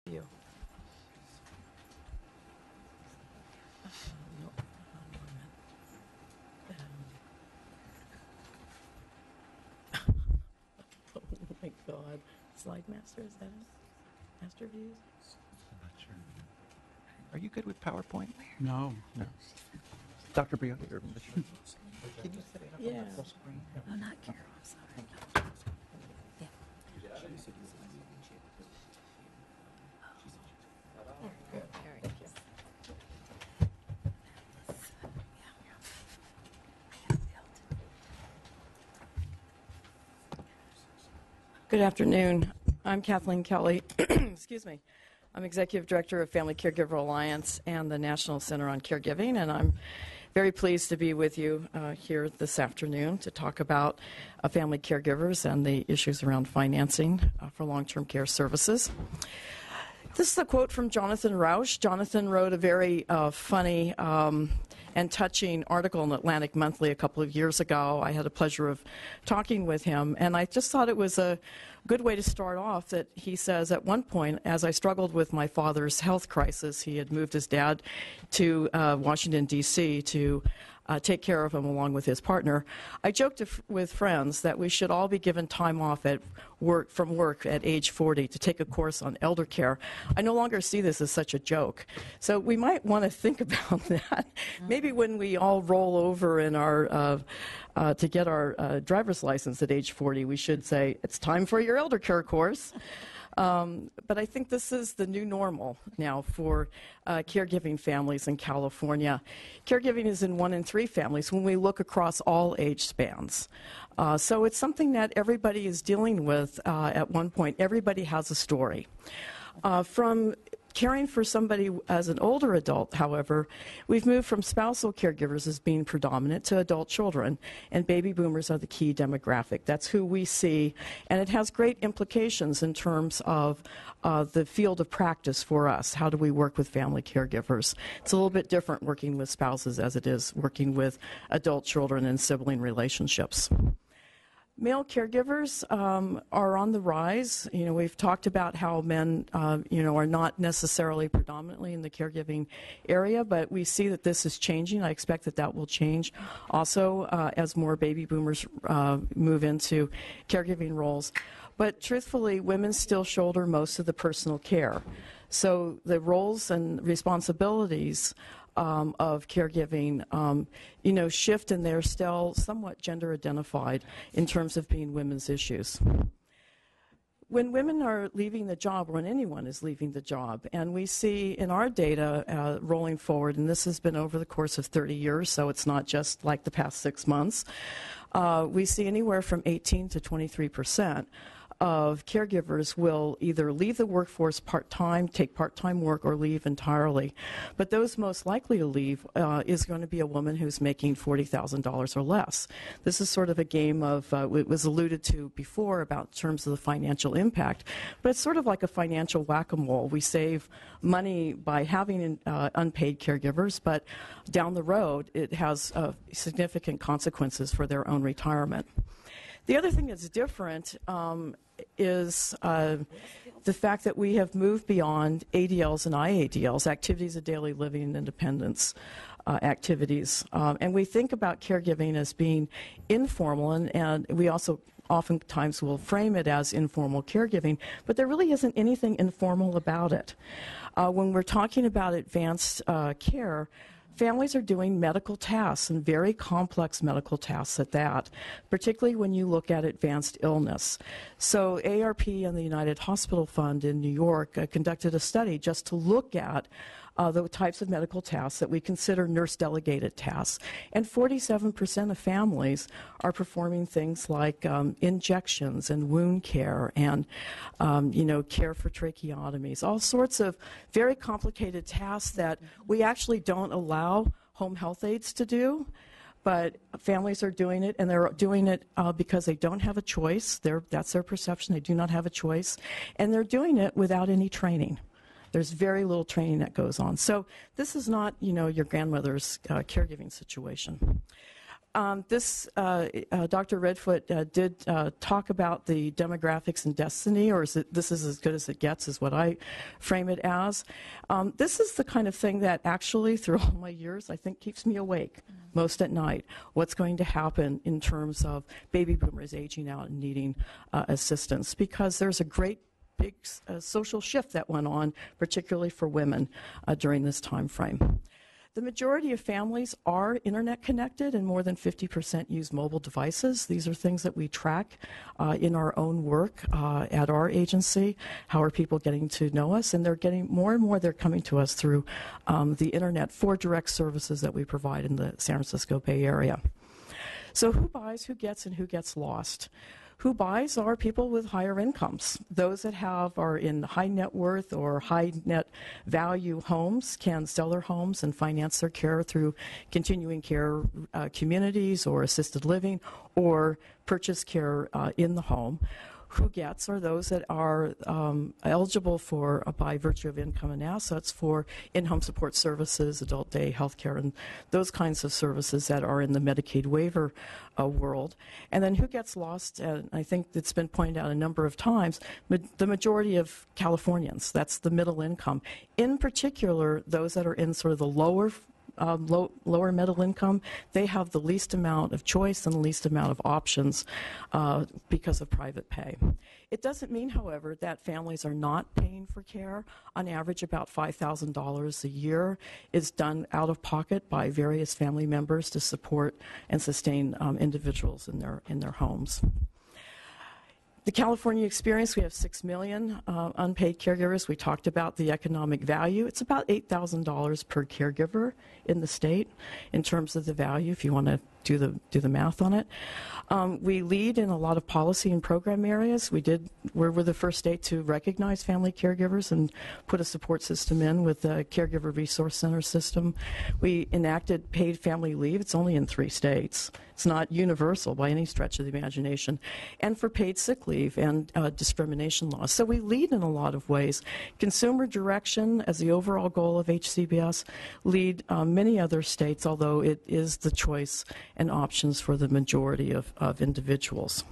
you. Oh my God. Slide Master, is that it? Master Views? I'm not sure. Are you good with PowerPoint? No. No. Dr. Briotti or Michelle? Can you set it up Yeah. on the full screen? Oh, not Carol, I'm sorry. Yeah. Very good. Good afternoon. I'm Kathleen Kelly. Excuse me. I'm Executive Director of Family Caregiver Alliance and the National Center on Caregiving, and I'm very pleased to be with you here this afternoon to talk about family caregivers and the issues around financing for long-term care services. This is a quote from Jonathan Rauch. Jonathan wrote a very funny and touching article in Atlantic Monthly a couple of years ago. I had the pleasure of talking with him, and I just thought it was a good way to start off that he says, at one point, as I struggled with my father's health crisis, he had moved his dad to Washington, D.C. to take care of him along with his partner. I joked with friends that we should all be given time off from work at age 40 to take a course on elder care. I no longer see this as such a joke. So we might want to think about that. Maybe when we all roll over in our to get our driver's license at age 40, we should say, it's time for your elder care course. But I think this is the new normal now for caregiving families in California. Caregiving is in 1 in 3 families when we look across all age spans. So it's something that everybody is dealing with at one point. Everybody has a story. From caring for somebody as an older adult, however, we've moved from spousal caregivers as being predominant to adult children, and baby boomers are the key demographic. That's who we see, and it has great implications in terms of the field of practice for us. How do we work with family caregivers? It's a little bit different working with spouses as it is working with adult children and sibling relationships. Male caregivers are on the rise. You know, we've talked about how men, are not necessarily predominantly in the caregiving area, but we see that this is changing. I expect that that will change also as more baby boomers move into caregiving roles. But truthfully, women still shoulder most of the personal care. So the roles and responsibilities of caregiving, shift, and they're still somewhat gender identified in terms of being women's issues. When women are leaving the job, or when anyone is leaving the job, and we see in our data rolling forward, and this has been over the course of 30 years, so it's not just like the past 6 months, we see anywhere from 18 to 23% of caregivers will either leave the workforce part-time, take part-time work, or leave entirely. But those most likely to leave is going to be a woman who's making $40,000 or less. This is sort of a game of, it was alluded to before about in terms of the financial impact, but it's sort of like a financial whack-a-mole. We save money by having unpaid caregivers, but down the road it has significant consequences for their own retirement. The other thing that's different is the fact that we have moved beyond ADLs and IADLs, activities of daily living and independence activities. And we think about caregiving as being informal, and we also oftentimes will frame it as informal caregiving, but there really isn't anything informal about it. When we're talking about advanced care, families are doing medical tasks, and very complex medical tasks at that, particularly when you look at advanced illness. So ARP and the United Hospital Fund in New York conducted a study just to look at the types of medical tasks that we consider nurse-delegated tasks. And 47% of families are performing things like injections and wound care and, care for tracheotomies, all sorts of very complicated tasks that we actually don't allow home health aides to do. But families are doing it, and they're doing it because they don't have a choice. That's their perception. They do not have a choice. And they're doing it without any training. There's very little training that goes on. So this is not, your grandmother's caregiving situation. Dr. Redfoot did talk about the demographics and destiny, or this is as good as it gets, is what I frame it as. This is the kind of thing that actually, through all my years, I think keeps me awake most at night. What's going to happen in terms of baby boomers aging out and needing assistance? Because there's a great big social shift that went on, particularly for women during this time frame. The majority of families are internet connected, and more than 50% use mobile devices. These are things that we track in our own work at our agency. How are people getting to know us? And they're getting more and more, they're coming to us through the internet for direct services that we provide in the San Francisco Bay Area. So who buys, who gets, and who gets lost? Who buys are people with higher incomes. Those that are in high net worth or high net value homes can sell their homes and finance their care through continuing care communities or assisted living, or purchase care in the home. Who gets are those that are eligible for, by virtue of income and assets, for in-home support services, adult day health care, and those kinds of services that are in the Medicaid waiver world. And then who gets lost, and I think it's been pointed out a number of times, the majority of Californians, that's the middle income. In particular, those that are in sort of the lower middle income, they have the least amount of choice and the least amount of options because of private pay. It doesn't mean, however, that families are not paying for care. On average, about $5,000 a year is done out of pocket by various family members to support and sustain individuals in their homes. The California experience, we have 6 million unpaid caregivers. We talked about the economic value. It's about $8,000 per caregiver in the state in terms of the value, if you want to do the math on it. We lead in a lot of policy and program areas. We're the first state to recognize family caregivers and put a support system in with the Caregiver Resource Center system. We enacted paid family leave. It's only in 3 states. It's not universal by any stretch of the imagination. And for paid sick leave and discrimination laws. So we lead in a lot of ways. Consumer direction as the overall goal of HCBS, lead many other states, although it is the choice and options for the majority of individuals.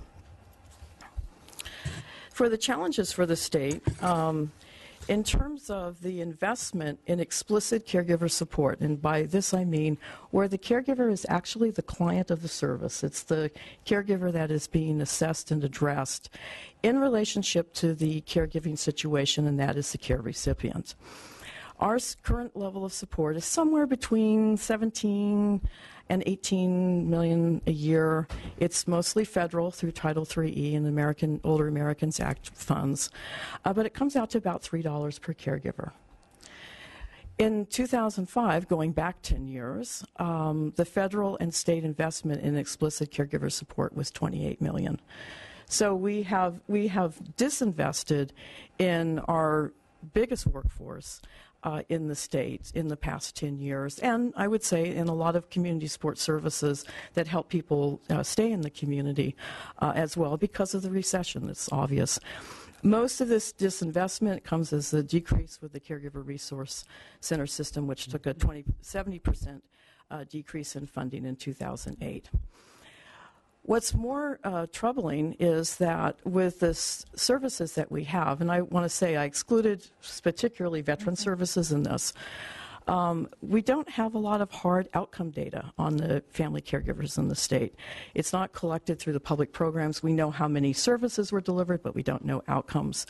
For the challenges for the state, in terms of the investment in explicit caregiver support, and by this I mean where the caregiver is actually the client of the service. It's the caregiver that is being assessed and addressed in relationship to the caregiving situation, and that is the care recipient. Our current level of support is somewhere between 17 and 18 million a year. It's mostly federal through Title IIIe and the Older Americans Act funds, but it comes out to about $3 per caregiver. In 2005, going back 10 years, the federal and state investment in explicit caregiver support was 28 million. So we have disinvested in our biggest workforce in the state in the past 10 years, and I would say in a lot of community support services that help people stay in the community as well because of the recession. It's obvious. Most of this disinvestment comes as a decrease with the Caregiver Resource Center system, which took a 70% decrease in funding in 2008. What's more troubling is that with the services that we have, and I want to say I excluded particularly veteran services in this, we don't have a lot of hard outcome data on the family caregivers in the state. It's not collected through the public programs. We know how many services were delivered, but we don't know outcomes,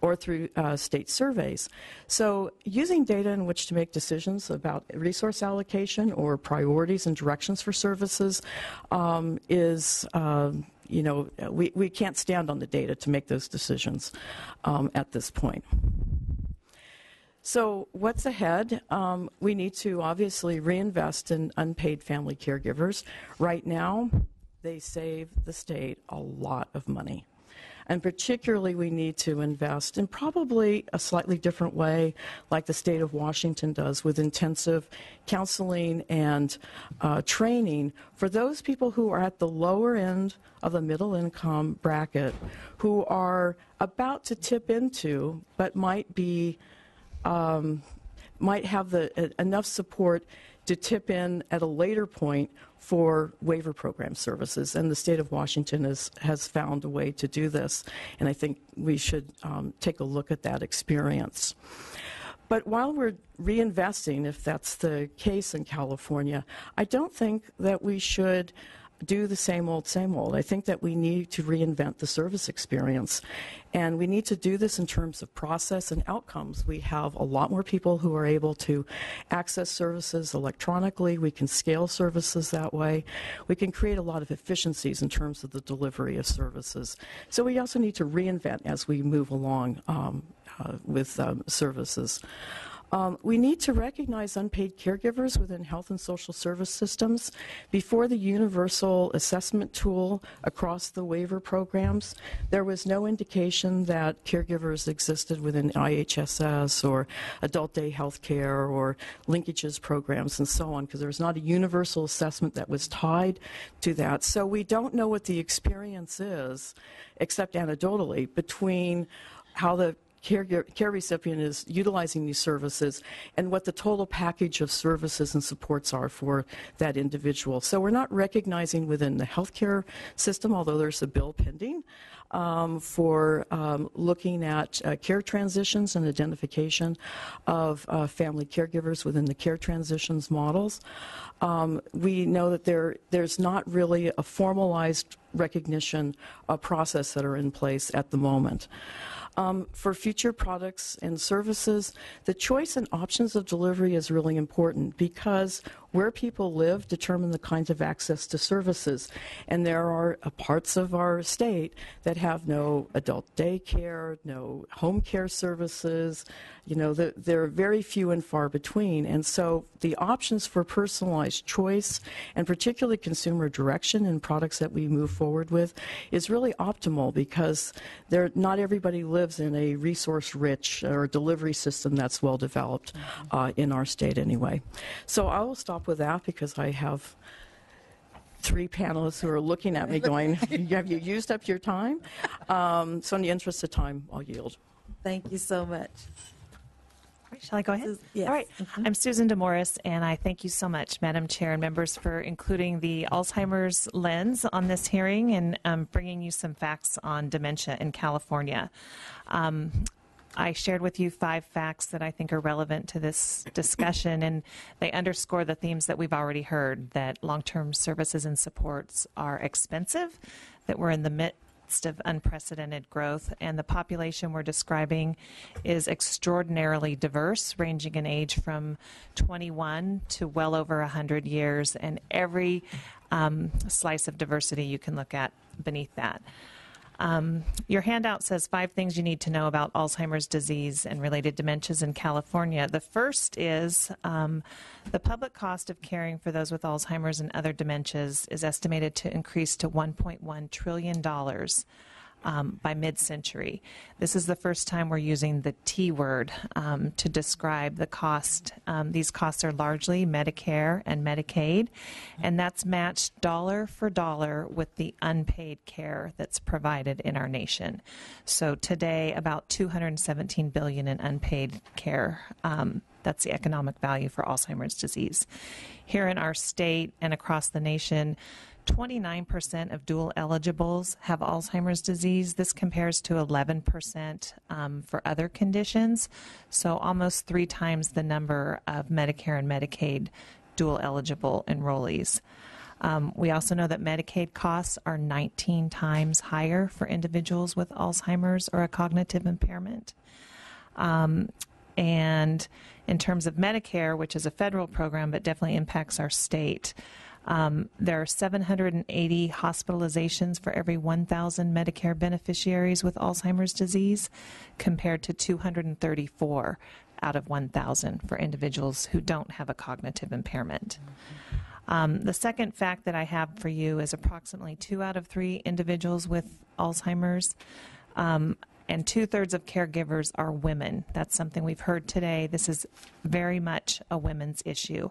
or through state surveys. So using data in which to make decisions about resource allocation or priorities and directions for services is we can't stand on the data to make those decisions at this point. So what's ahead? We need to obviously reinvest in unpaid family caregivers. Right now, they save the state a lot of money. And particularly, we need to invest in probably a slightly different way, like the state of Washington does, with intensive counseling and training for those people who are at the lower end of the middle income bracket, who are about to tip into, but might have enough support to tip in at a later point for waiver program services, and the state of Washington has found a way to do this, and I think we should take a look at that experience. But while we're reinvesting, if that's the case in California, I don't think that we should do the same old, same old. I think that we need to reinvent the service experience. And we need to do this in terms of process and outcomes. We have a lot more people who are able to access services electronically. We can scale services that way. We can create a lot of efficiencies in terms of the delivery of services. So we also need to reinvent as we move along with services. We need to recognize unpaid caregivers within health and social service systems. Before the universal assessment tool across the waiver programs, there was no indication that caregivers existed within IHSS or adult day health care or linkages programs and so on, because there was not a universal assessment that was tied to that. So we don't know what the experience is, except anecdotally, between how the care recipient is utilizing these services and what the total package of services and supports are for that individual. So we're not recognizing within the healthcare system, although there's a bill pending, for looking at care transitions and identification of family caregivers within the care transitions models. We know that there's not really a formalized recognition process that are in place at the moment. For future products and services, the choice and options of delivery is really important because where people live determine the kinds of access to services. And there are parts of our state that have no adult daycare, no home care services. You know, they're very few and far between. And so the options for personalized choice and particularly consumer direction in products that we move forward with is really optimal because not everybody lives in a resource-rich or delivery system that's well developed in our state anyway. So I will stop with that because I have 3 panelists who are looking at me going, have you used up your time? So in the interest of time, I'll yield. Thank you so much. Shall I go ahead? Yes. All right. I'm Susan DeMorris, and I thank you so much, Madam Chair and members, for including the Alzheimer's lens on this hearing and bringing you some facts on dementia in California. I shared with you 5 facts that I think are relevant to this discussion, and they underscore the themes that we've already heard, that long-term services and supports are expensive, that we're in the midst of unprecedented growth, and the population we're describing is extraordinarily diverse, ranging in age from 21 to well over 100 years, and every slice of diversity you can look at beneath that. Your handout says 5 things you need to know about Alzheimer's disease and related dementias in California. The first is the public cost of caring for those with Alzheimer's and other dementias is estimated to increase to $1.1 trillion by mid-century. This is the first time we're using the T word to describe the cost. These costs are largely Medicare and Medicaid, and that's matched dollar for dollar with the unpaid care that's provided in our nation. So today, about $217 billion in unpaid care. That's the economic value for Alzheimer's disease. Here in our state and across the nation, 29% of dual eligibles have Alzheimer's disease. This compares to 11% for other conditions, so almost 3 times the number of Medicare and Medicaid dual eligible enrollees. We also know that Medicaid costs are 19 times higher for individuals with Alzheimer's or a cognitive impairment. And in terms of Medicare, which is a federal program but definitely impacts our state, there are 780 hospitalizations for every 1,000 Medicare beneficiaries with Alzheimer's disease, compared to 234 out of 1,000 for individuals who don't have a cognitive impairment. The second fact that I have for you is approximately 2 out of 3 individuals with Alzheimer's and 2/3 of caregivers are women. That's something we've heard today. This is very much a women's issue.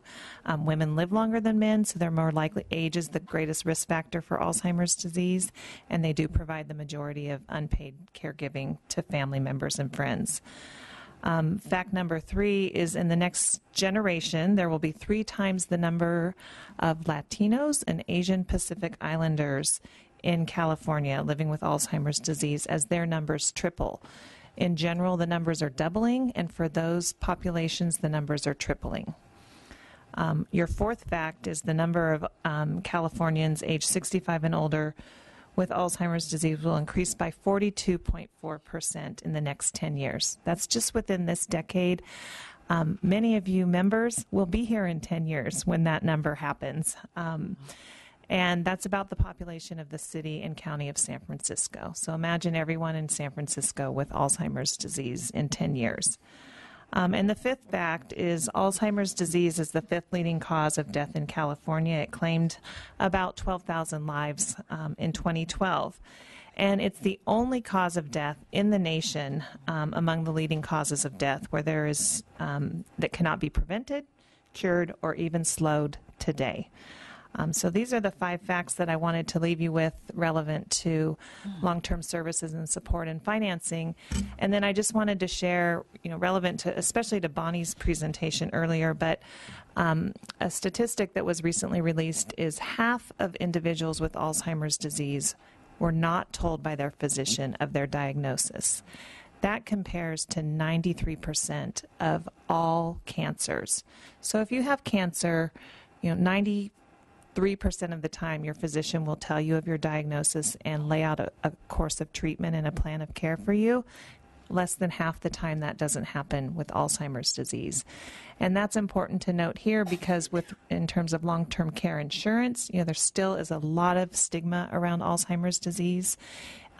Women live longer than men, so they're more likely. Age is the greatest risk factor for Alzheimer's disease, and they do provide the majority of unpaid caregiving to family members and friends. Fact number 3 is in the next generation, there will be 3 times the number of Latinos and Asian Pacific Islanders in California living with Alzheimer's disease as their numbers triple. In general, the numbers are doubling, and for those populations, the numbers are tripling. Your 4th fact is the number of Californians age 65 and older with Alzheimer's disease will increase by 42.4% in the next 10 years. That's just within this decade. Many of you members will be here in 10 years when that number happens. And that's about the population of the city and county of San Francisco. So imagine everyone in San Francisco with Alzheimer's disease in 10 years. And the 5th fact is Alzheimer's disease is the 5th leading cause of death in California. It claimed about 12,000 lives in 2012. And it's the only cause of death in the nation among the leading causes of death where there is that cannot be prevented, cured, or even slowed today. So these are the 5 facts that I wanted to leave you with relevant to long-term services and support and financing. And then I just wanted to share, relevant to, especially to Bonnie's presentation earlier, but a statistic that was recently released is half of individuals with Alzheimer's disease were not told by their physician of their diagnosis. That compares to 93% of all cancers. So if you have cancer, 93% of the time your physician will tell you of your diagnosis and lay out a course of treatment and a plan of care for you. Less than half the time that doesn't happen with Alzheimer's disease. And that's important to note here because in terms of long-term care insurance, there still is a lot of stigma around Alzheimer's disease.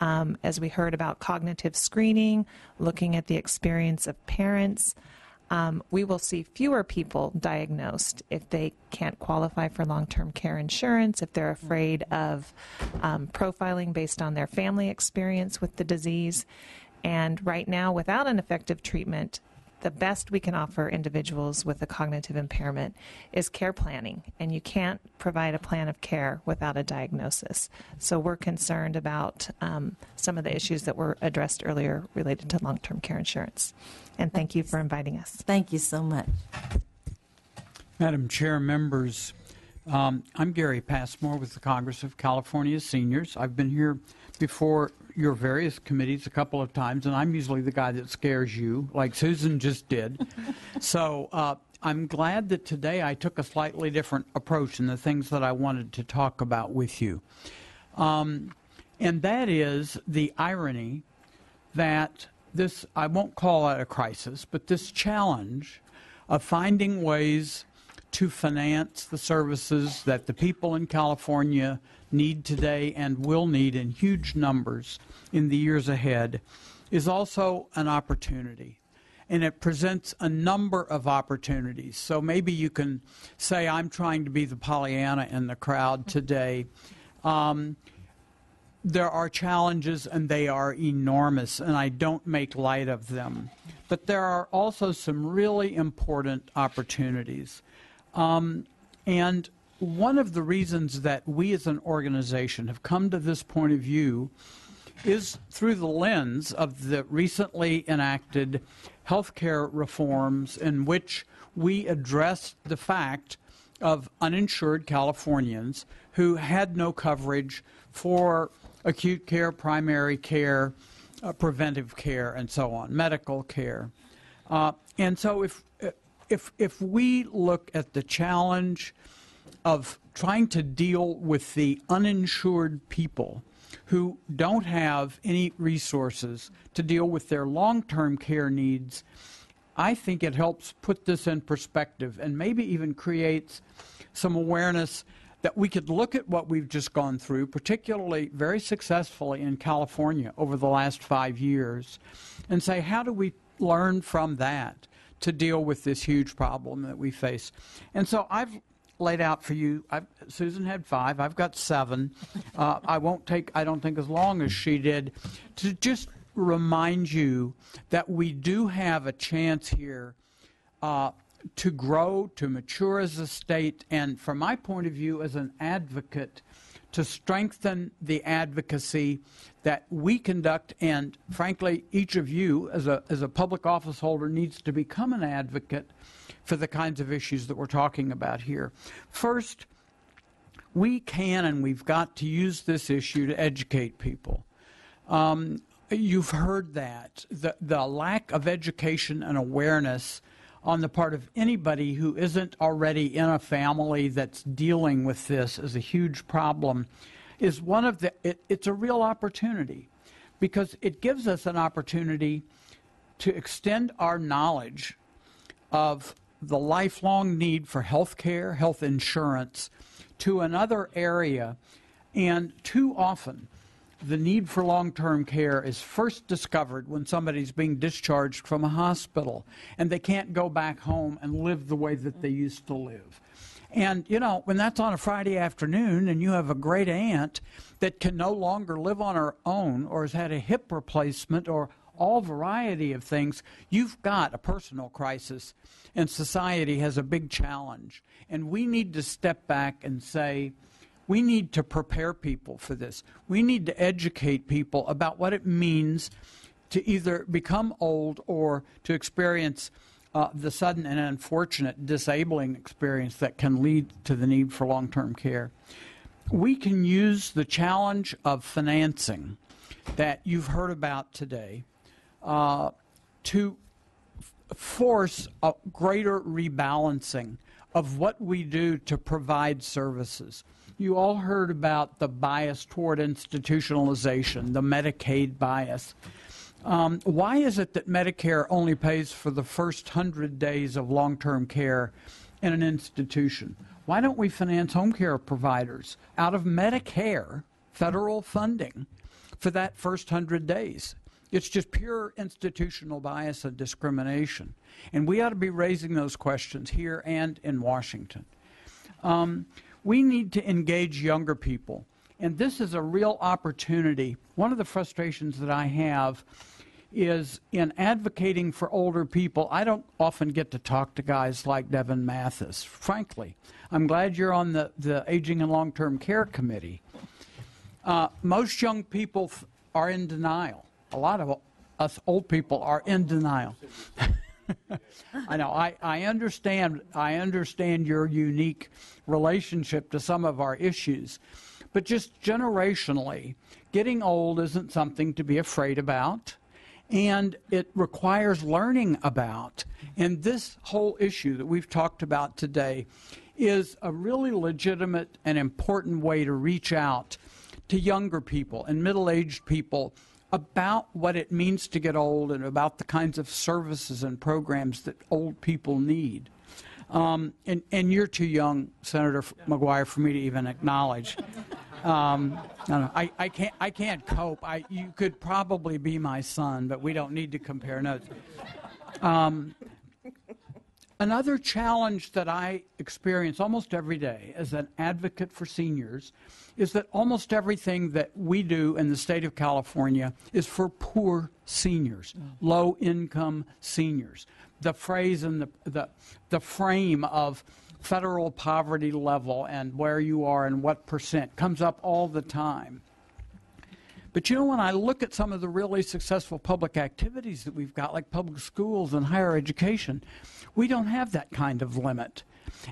As we heard about cognitive screening, looking at the experience of parents, we will see fewer people diagnosed if they can't qualify for long-term care insurance, if they're afraid of profiling based on their family experience with the disease. And right now, without an effective treatment, the best we can offer individuals with a cognitive impairment is care planning. And you can't provide a plan of care without a diagnosis. So we're concerned about some of the issues that were addressed earlier related to long-term care insurance. And thank you for inviting us. Thank you so much. Madam Chair, members, I'm Gary Passmore with the Congress of California Seniors. I've been here before your various committees a couple of times, and I'm usually the guy that scares you, like Susan just did. So I'm glad that today I took a slightly different approach in the things that I wanted to talk about with you. And that is the irony that this, I won't call it a crisis, but this challenge of finding ways to finance the services that the people in California need today and will need in huge numbers in the years ahead is also an opportunity. And it presents a number of opportunities. So maybe you can say, I'm trying to be the Pollyanna in the crowd today. There are challenges, and they are enormous, and I don't make light of them. But there are also some really important opportunities. And one of the reasons that we as an organization have come to this point of view is through the lens of the recently enacted healthcare reforms in which we addressed the fact of uninsured Californians who had no coverage for acute care, primary care, preventive care, and so on, medical care. And so if we look at the challenge of trying to deal with the uninsured people who don't have any resources to deal with their long-term care needs, I think it helps put this in perspective and maybe even creates some awareness that we could look at what we've just gone through, particularly very successfully in California over the last 5 years, and say, how do we learn from that to deal with this huge problem that we face? And so I've laid out for you, Susan had 5, I've got 7. I won't take, I don't think, as long as she did, to just remind you that we do have a chance here to grow, to mature as a state, and from my point of view as an advocate, to strengthen the advocacy that we conduct, and frankly, each of you as a public office holder needs to become an advocate for the kinds of issues that we're talking about here. First, we can and we've got to use this issue to educate people. You've heard that. The lack of education and awareness on the part of anybody who isn't already in a family that's dealing with this is a huge problem. Is one of it's a real opportunity, because it gives us an opportunity to extend our knowledge of the lifelong need for health care, health insurance, to another area. And too often, the need for long-term care is first discovered when somebody's being discharged from a hospital and they can't go back home and live the way that they used to live. And, you know, when that's on a Friday afternoon and you have a great aunt that can no longer live on her own or has had a hip replacement or all variety of things, you've got a personal crisis, and society has a big challenge. And we need to step back and say, we need to prepare people for this. We need to educate people about what it means to either become old or to experience the sudden and unfortunate disabling experience that can lead to the need for long-term care. We can use the challenge of financing that you've heard about today to force a greater rebalancing of what we do to provide services. You all heard about the bias toward institutionalization, the Medicaid bias. Why is it that Medicare only pays for the first 100 days of long-term care in an institution? Why don't we finance home care providers out of Medicare federal funding for that first 100 days? It's just pure institutional bias and discrimination. And we ought to be raising those questions here and in Washington. We need to engage younger people. And this is a real opportunity. One of the frustrations that I have is in advocating for older people, I don't often get to talk to guys like Devin Mathis, frankly. I'm glad you're on the Aging and Long-Term Care Committee. Most young people are in denial. A lot of us old people are in denial. I know. I understand your unique relationship to some of our issues, but just generationally, getting old isn't something to be afraid about, and it requires learning about. And this whole issue that we've talked about today is a really legitimate and important way to reach out to younger people and middle-aged people about what it means to get old and about the kinds of services and programs that old people need. And you're too young, Senator McGuire, for me to even acknowledge. I can't cope. You could probably be my son, but we don't need to compare notes. Another challenge that I experience almost every day as an advocate for seniors is that almost everything that we do in the state of California is for poor seniors, low-income seniors. The phrase and the frame of federal poverty level and where you are and what percent comes up all the time. But you know, when I look at some of the really successful public activities that we've got, like public schools and higher education, we don't have that kind of limit.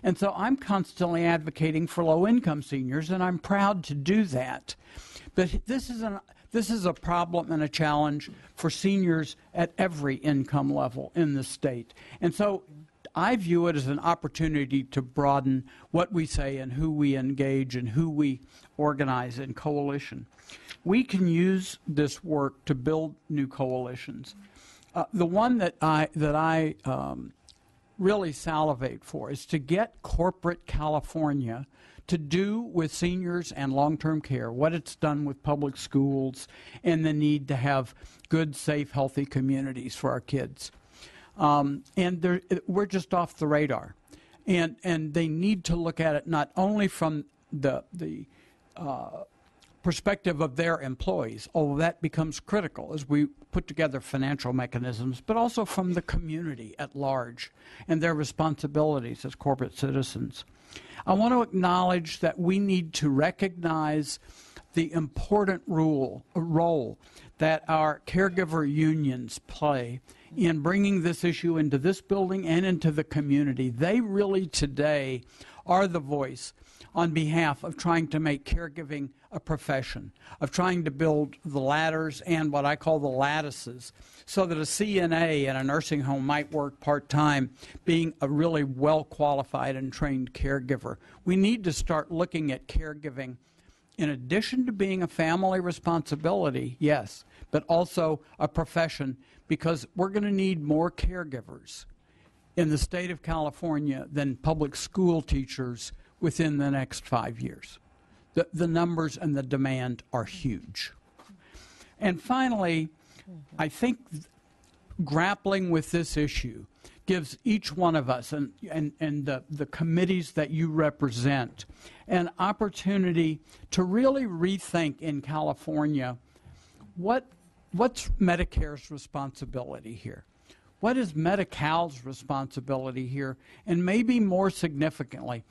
And so I'm constantly advocating for low-income seniors, and I'm proud to do that. But this is a problem and a challenge for seniors at every income level in the state. And so I view it as an opportunity to broaden what we say and who we engage and who we organize in coalition. We can use this work to build new coalitions. The one that I really salivate for is to get corporate California to do with seniors and long-term care what it's done with public schools and the need to have good, safe, healthy communities for our kids. And we're just off the radar. And they need to look at it not only from the perspective of their employees, although that becomes critical as we put together financial mechanisms, but also from the community at large and their responsibilities as corporate citizens. I want to acknowledge that we need to recognize the important role that our caregiver unions play in bringing this issue into this building and into the community. They really today are the voice on behalf of trying to make caregiving a profession, of trying to build the ladders and what I call the lattices, so that a CNA in a nursing home might work part-time, being a really well-qualified and trained caregiver. We need to start looking at caregiving in addition to being a family responsibility, yes, but also a profession, because we're going to need more caregivers in the state of California than public school teachers within the next 5 years. The numbers and the demand are huge. And finally, I think grappling with this issue gives each one of us and the committees that you represent an opportunity to really rethink in California what's Medicare's responsibility here? What is Medi-Cal's responsibility here? And maybe more significantly,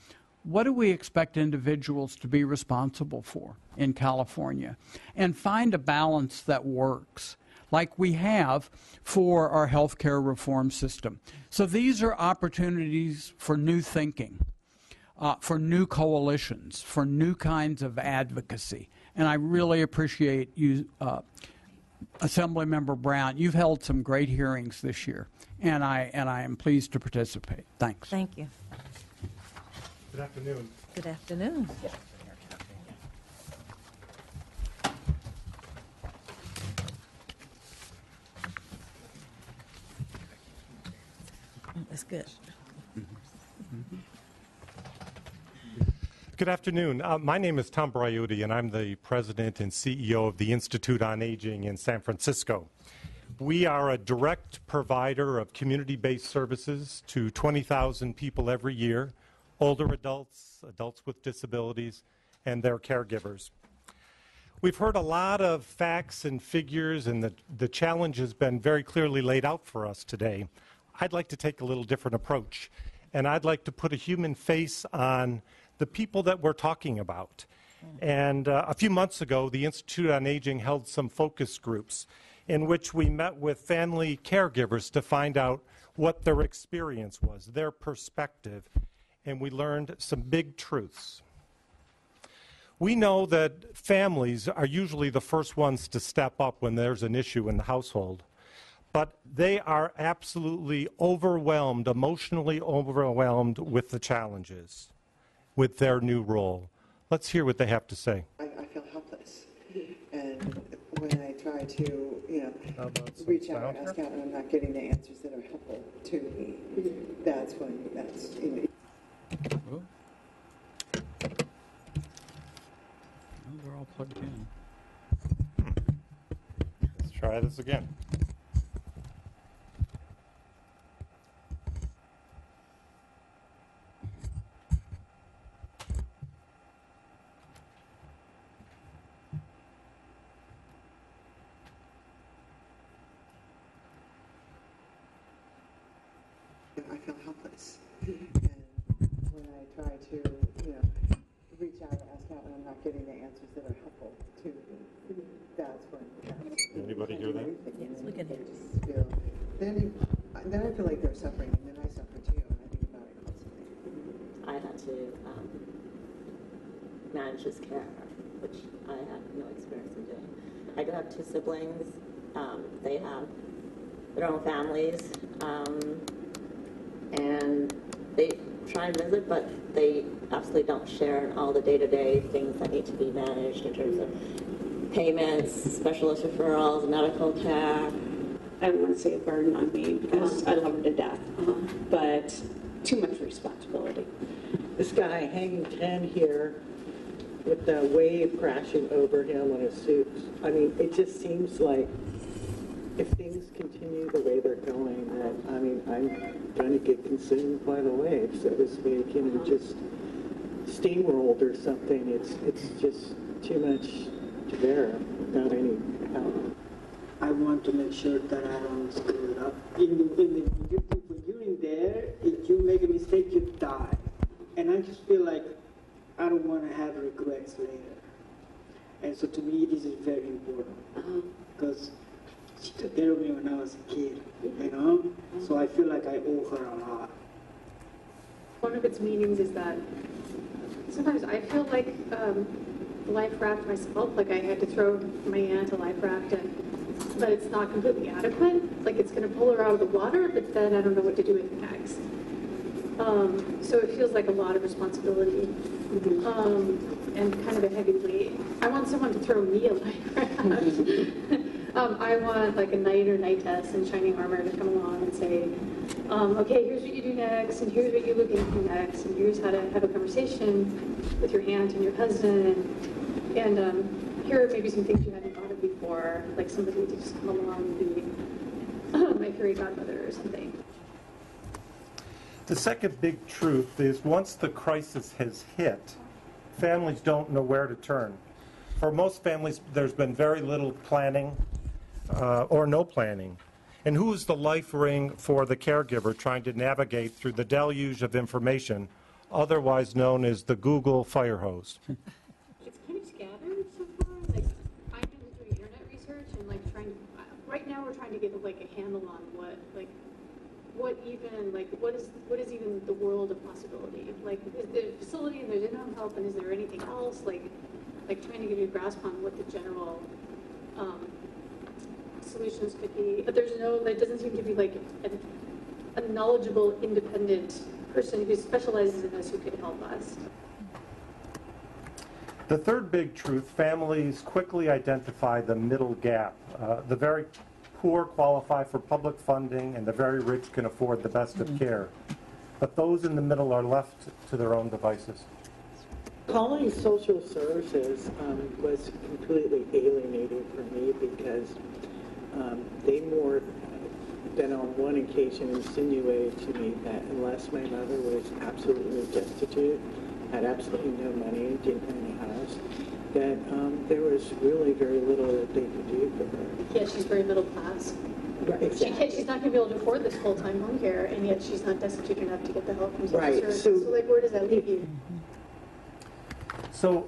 what do we expect individuals to be responsible for in California? And find a balance that works, like we have for our healthcare reform system. So these are opportunities for new thinking, for new coalitions, for new kinds of advocacy. And I really appreciate you, Assemblymember Brown. You've held some great hearings this year, and I am pleased to participate. Thanks. Thank you. Good afternoon. Good afternoon. That's good. Good afternoon. My name is Tom Briuti, and I'm the president and CEO of the Institute on Aging in San Francisco. We are a direct provider of community-based services to 20,000 people every year, older adults, adults with disabilities, and their caregivers. We've heard a lot of facts and figures, and the challenge has been very clearly laid out for us today. I'd like to take a little different approach, and I'd like to put a human face on the people that we're talking about. And a few months ago, the Institute on Aging held some focus groups in which we met with family caregivers to find out what their experience was, their perspective, and we learned some big truths. We know that families are usually the first ones to step up when there's an issue in the household, but they are absolutely overwhelmed, emotionally overwhelmed with the challenges, with their new role. Let's hear what they have to say. I feel helpless, and when I try to, reach out, ask out, and I'm not getting the answers that are helpful to me, that's when Oh, they're all plugged in. Let's try this again. I feel helpless, and when I try to, reach out or ask out, and I'm not getting the answers that are helpful to me, that's when. Anybody hear that? Yes, we can hear you. Then I feel like they're suffering, and then I suffer too, and I think about it constantly. I had to manage his care, which I had no experience in doing. I do have two siblings. They have their own families, and they try and visit, but they absolutely don't share all the day-to-day things that need to be managed in terms of payments, specialist referrals, medical care. I don't want to say a burden on me because I love her to death, but too much responsibility. This guy hanging 10 here with the wave crashing over him on his suit. I mean, it just seems like if things continue the way they're going, that, I mean, I'm going to get consumed by the wave, so to speak, and just steamrolled or something. It's just too much there without any help. I want to make sure that I don't screw it up. When you're in there, if you make a mistake, you die. And I just feel like I don't want to have regrets later. And so to me, this is very important because she took care of me when I was a kid, you know? So I feel like I owe her a lot. One of its meanings is that sometimes I feel like life raft myself, like I had to throw my aunt a life raft, but it's not completely adequate. Like it's going to pull her out of the water, but then I don't know what to do with it next. So it feels like a lot of responsibility and kind of a heavy weight. I want someone to throw me a life raft. I want like a knight or knightess in shining armor to come along and say, okay, here's what you do next, and here's what you look into next, and here's how to have a conversation with your aunt and your cousin, and here are maybe some things you hadn't thought of before, like somebody to just come along and be my fairy godmother or something. The second big truth is once the crisis has hit, families don't know where to turn. For most families, there's been very little planning or no planning. And who is the life ring for the caregiver trying to navigate through the deluge of information, otherwise known as the Google fire hose? It's kind of scattered so far. Like I'm doing internet research and like trying. Right now, we're trying to get like a handle on what is even the world of possibility. Like is there a facility and there's in-home help, and is there anything else? Like trying to get a grasp on what the general solutions could be, but there doesn't seem to be like a knowledgeable, independent person who specializes in this who could help us. The third big truth, families quickly identify the middle gap. The very poor qualify for public funding, and the very rich can afford the best of care. But those in the middle are left to their own devices. Calling social services was completely alienating for me because they more than on one occasion insinuated to me that unless my mother was absolutely destitute, had absolutely no money, didn't own a house, that there was really very little that they could do for her. Yeah, she's very middle class. Right, exactly. She's not going to be able to afford this full-time home care, and yet she's not destitute enough to get the help from social services. So like, where does that leave you? So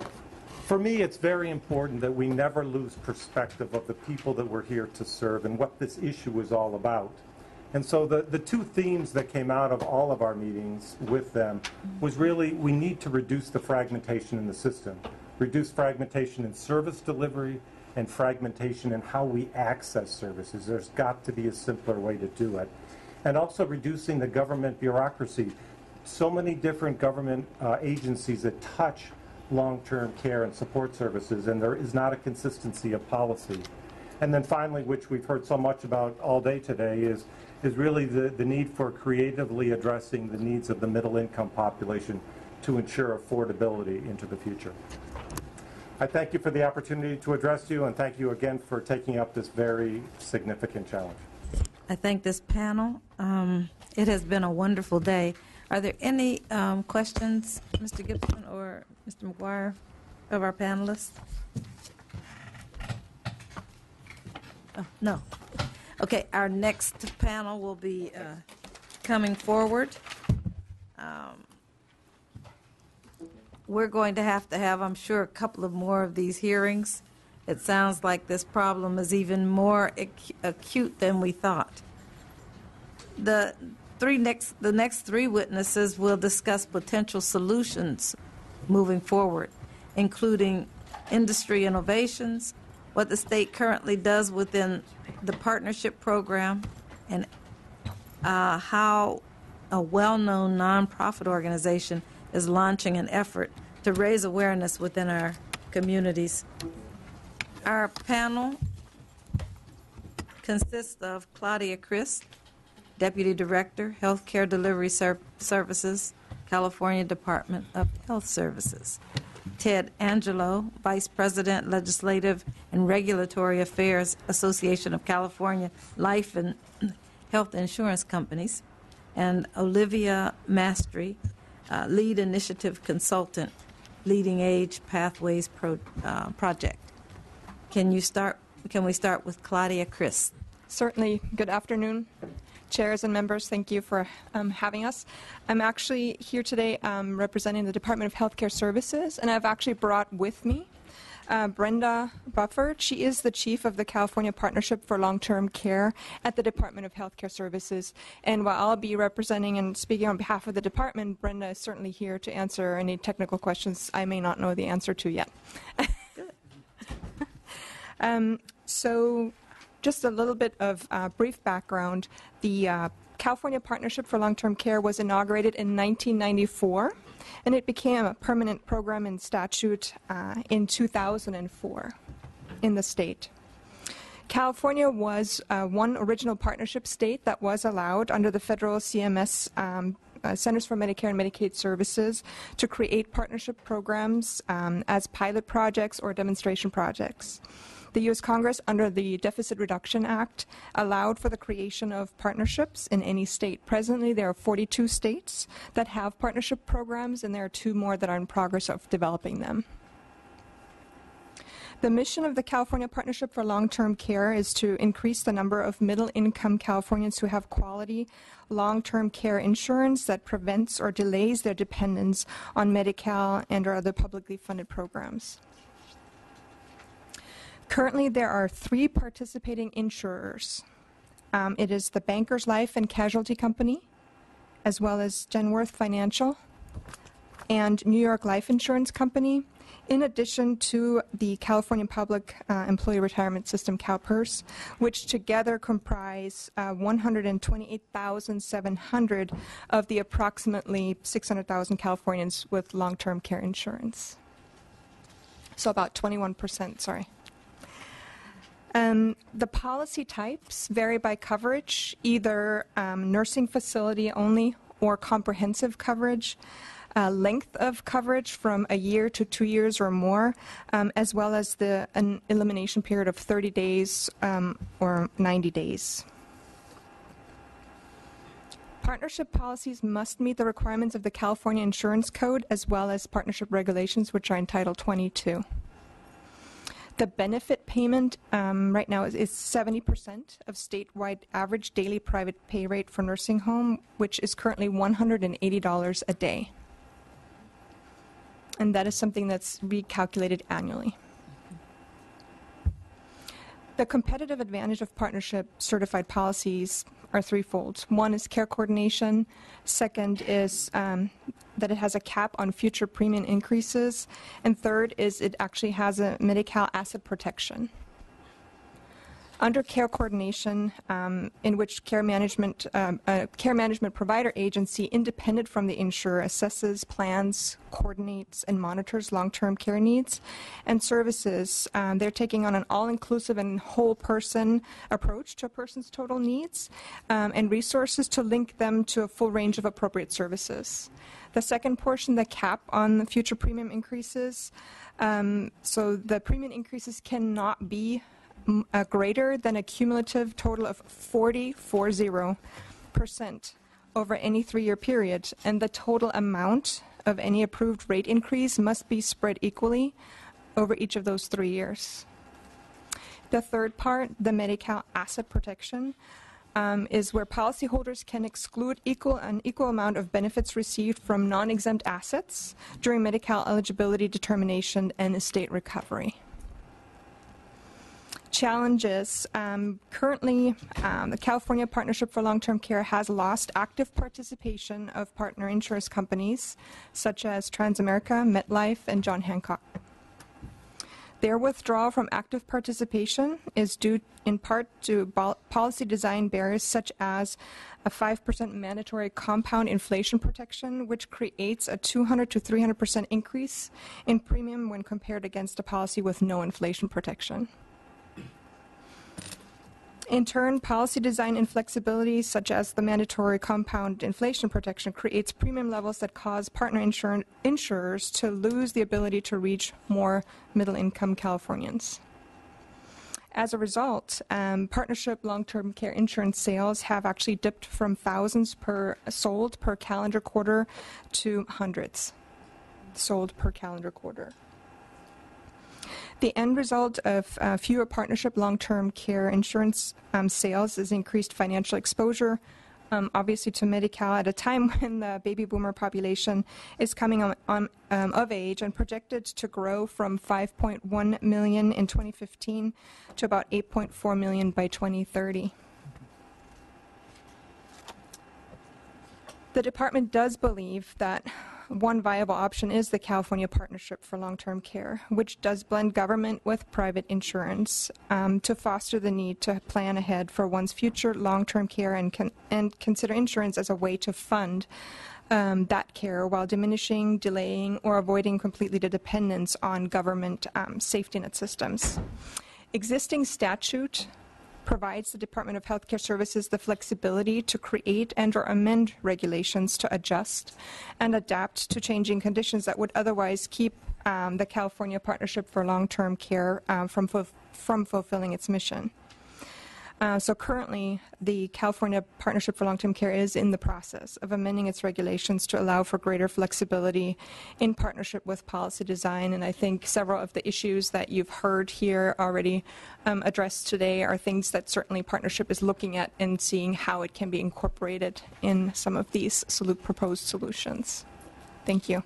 for me, it's very important that we never lose perspective of the people that we're here to serve and what this issue is all about. And so the two themes that came out of all of our meetings with them was really we need to reduce the fragmentation in the system, reduce fragmentation in service delivery and fragmentation in how we access services. There's got to be a simpler way to do it. And also reducing the government bureaucracy. So many different government agencies that touch long-term care and support services, and there is not a consistency of policy. And then finally, which we've heard so much about all day today, is really the need for creatively addressing the needs of the middle-income population to ensure affordability into the future. I thank you for the opportunity to address you, and thank you again for taking up this very significant challenge. I thank this panel. It has been a wonderful day. Are there any questions, Mr. Gibson or Mr. McGuire, of our panelists? Oh, no. Okay, our next panel will be coming forward. We're going to have, I'm sure, a couple of more of these hearings. It sounds like this problem is even more acute than we thought. The next three witnesses will discuss potential solutions moving forward, including industry innovations, what the state currently does within the partnership program, and how a well-known nonprofit organization is launching an effort to raise awareness within our communities. Our panel consists of Claudia Christ, Deputy Director, Healthcare Delivery Services, California Department of Health Services. Ted Angelo, Vice President, Legislative and Regulatory Affairs, Association of California Life and Health Insurance Companies. And Olivia Mastry, Lead Initiative Consultant, Leading Age Pathways Project. Can we start with Claudia Christ? Certainly. Good afternoon, chairs and members. Thank you for having us. I'm actually here today representing the Department of Healthcare Services, and I've actually brought with me Brenda Bufford. She is the chief of the California Partnership for Long-Term Care at the Department of Healthcare Services. And while I'll be representing and speaking on behalf of the department, Brenda is certainly here to answer any technical questions I may not know the answer to yet. So just a little bit of brief background. The California Partnership for Long-Term Care was inaugurated in 1994, and it became a permanent program and statute in 2004 in the state. California was one original partnership state that was allowed under the federal CMS Centers for Medicare and Medicaid Services to create partnership programs as pilot projects or demonstration projects. The U.S. Congress, under the Deficit Reduction Act, allowed for the creation of partnerships in any state. Presently, there are 42 states that have partnership programs, and there are 2 more that are in progress of developing them. The mission of the California Partnership for Long-Term Care is to increase the number of middle-income Californians who have quality long-term care insurance that prevents or delays their dependence on Medi-Cal and or other publicly funded programs. Currently, there are 3 participating insurers. It is the Bankers Life and Casualty Company, as well as Genworth Financial, and New York Life Insurance Company, in addition to the California Public Employee Retirement System, CalPERS, which together comprise 128,700 of the approximately 600,000 Californians with long-term care insurance. So about 21%, sorry. The policy types vary by coverage, either nursing facility only or comprehensive coverage, length of coverage from a year to 2 years or more, as well as an elimination period of 30 days or 90 days. Partnership policies must meet the requirements of the California Insurance Code as well as partnership regulations, which are in Title 22. The benefit payment right now is 70% of statewide average daily private pay rate for nursing home, which is currently $180 a day. And that is something that's recalculated annually. The competitive advantage of partnership certified policies are threefold. One is care coordination. Second is that it has a cap on future premium increases. And third is it actually has a Medi-Cal asset protection. Under care coordination, in which care management provider agency independent from the insurer assesses, plans, coordinates, and monitors long-term care needs and services. They're taking on an all-inclusive and whole person approach to a person's total needs and resources to link them to a full range of appropriate services. The second portion, the cap on the future premium increases. So the premium increases cannot be greater than a cumulative total of 40% over any 3-year period, and the total amount of any approved rate increase must be spread equally over each of those 3 years. The third part, the Medi-Cal asset protection, is where policyholders can exclude an equal amount of benefits received from non-exempt assets during Medi-Cal eligibility determination and estate recovery. Challenges. Currently, the California Partnership for Long-Term Care has lost active participation of partner insurance companies such as Transamerica, MetLife, and John Hancock. Their withdrawal from active participation is due in part to policy design barriers such as a 5% mandatory compound inflation protection, which creates a 200 to 300% increase in premium when compared against a policy with no inflation protection. In turn, policy design inflexibility, such as the mandatory compound inflation protection, creates premium levels that cause partner insurers to lose the ability to reach more middle-income Californians. As a result, partnership long-term care insurance sales have actually dipped from thousands sold per calendar quarter to hundreds sold per calendar quarter. The end result of fewer partnership long-term care insurance sales is increased financial exposure, obviously to Medi-Cal at a time when the baby boomer population is coming of age and projected to grow from 5.1 million in 2015 to about 8.4 million by 2030. The department does believe that one viable option is the California Partnership for Long-Term Care, which does blend government with private insurance to foster the need to plan ahead for one's future long-term care and consider insurance as a way to fund that care while diminishing, delaying, or avoiding completely the dependence on government safety net systems. Existing statute provides the Department of Healthcare Services the flexibility to create and or amend regulations to adjust and adapt to changing conditions that would otherwise keep the California Partnership for Long-Term Care from fulfilling its mission. So currently, the California Partnership for Long-Term Care is in the process of amending its regulations to allow for greater flexibility in partnership with policy design. And I think several of the issues that you've heard here already addressed today are things that certainly partnership is looking at and seeing how it can be incorporated in some of these proposed solutions. Thank you.